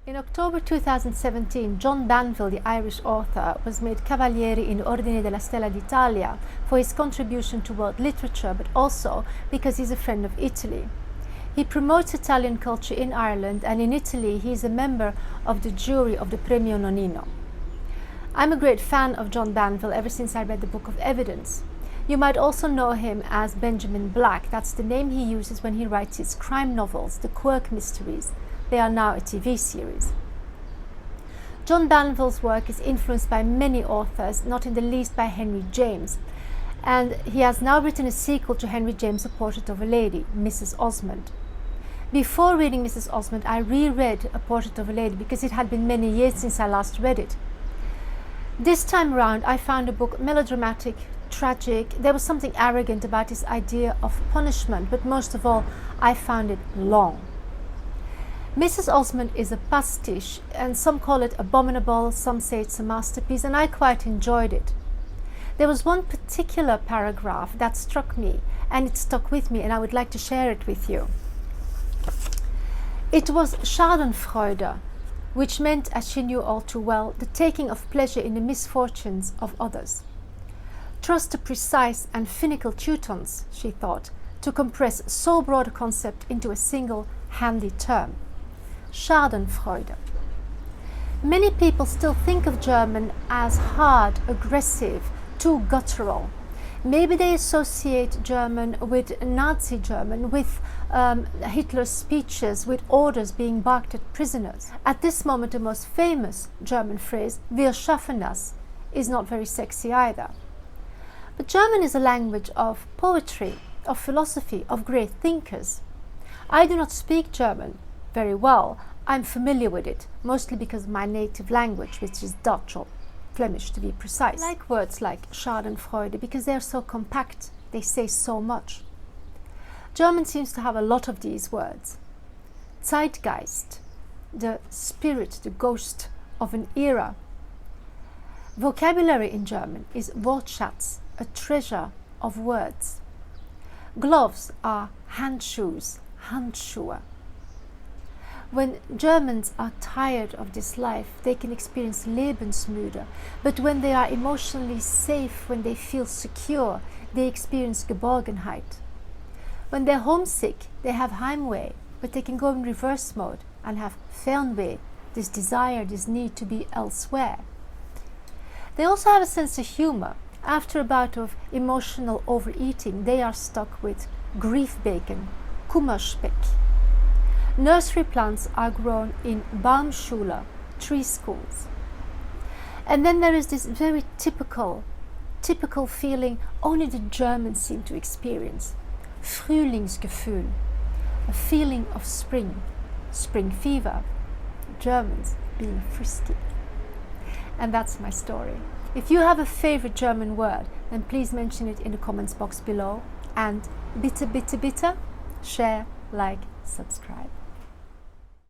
In October 2017, John Banville, the Irish author, was made Cavaliere in Ordine della Stella d'Italia for his contribution to world literature, but also because he's a friend of Italy. He promotes Italian culture in Ireland, and in Italy he is a member of the jury of the Premio Nonnino. I'm a great fan of John Banville ever since I read the Book of Evidence. You might also know him as Benjamin Black. That's the name he uses when he writes his crime novels, the Quirk Mysteries. They are now a TV series. John Banville's work is influenced by many authors, not in the least by Henry James. And he has now written a sequel to Henry James' A Portrait of a Lady, Mrs. Osmond. Before reading Mrs. Osmond, I reread A Portrait of a Lady because it had been many years since I last read it. This time round, I found the book melodramatic, tragic. There was something arrogant about his idea of punishment, but most of all, I found it long. Mrs. Osmond is a pastiche, and some call it abominable, some say it's a masterpiece, and I quite enjoyed it. There was one particular paragraph that struck me, and it stuck with me, and I would like to share it with you. It was Schadenfreude, which meant, as she knew all too well, the taking of pleasure in the misfortunes of others. Trust the precise and finical Teutons, she thought, to compress so broad a concept into a single handy term. Schadenfreude. Many people still think of German as hard, aggressive, too guttural. Maybe they associate German with Nazi German, with Hitler's speeches, with orders being barked at prisoners. At this moment, the most famous German phrase, "Wir schaffen das," is not very sexy either. But German is a language of poetry, of philosophy, of great thinkers. I do not speak German very well. I'm familiar with it, mostly because of my native language, which is Dutch, or Flemish to be precise. I like words like Schadenfreude because they're so compact, they say so much. German seems to have a lot of these words. Zeitgeist, the spirit, the ghost of an era. Vocabulary in German is Wortschatz, a treasure of words. Gloves are Handschuhe, Handschuhe. When Germans are tired of this life, they can experience Lebensmüde. But when they are emotionally safe, when they feel secure, they experience Geborgenheit. When they're homesick, they have Heimweh, but they can go in reverse mode and have Fernweh, this desire, this need to be elsewhere. They also have a sense of humor. After a bout of emotional overeating, they are stuck with grief bacon, Kummerspeck. Nursery plants are grown in Baumschule, tree schools. And then there is this very typical feeling only the Germans seem to experience. Frühlingsgefühl, a feeling of spring, spring fever, Germans being frisky. And that's my story. If you have a favorite German word, then please mention it in the comments box below. And bitte, bitte, bitte, share, like, subscribe.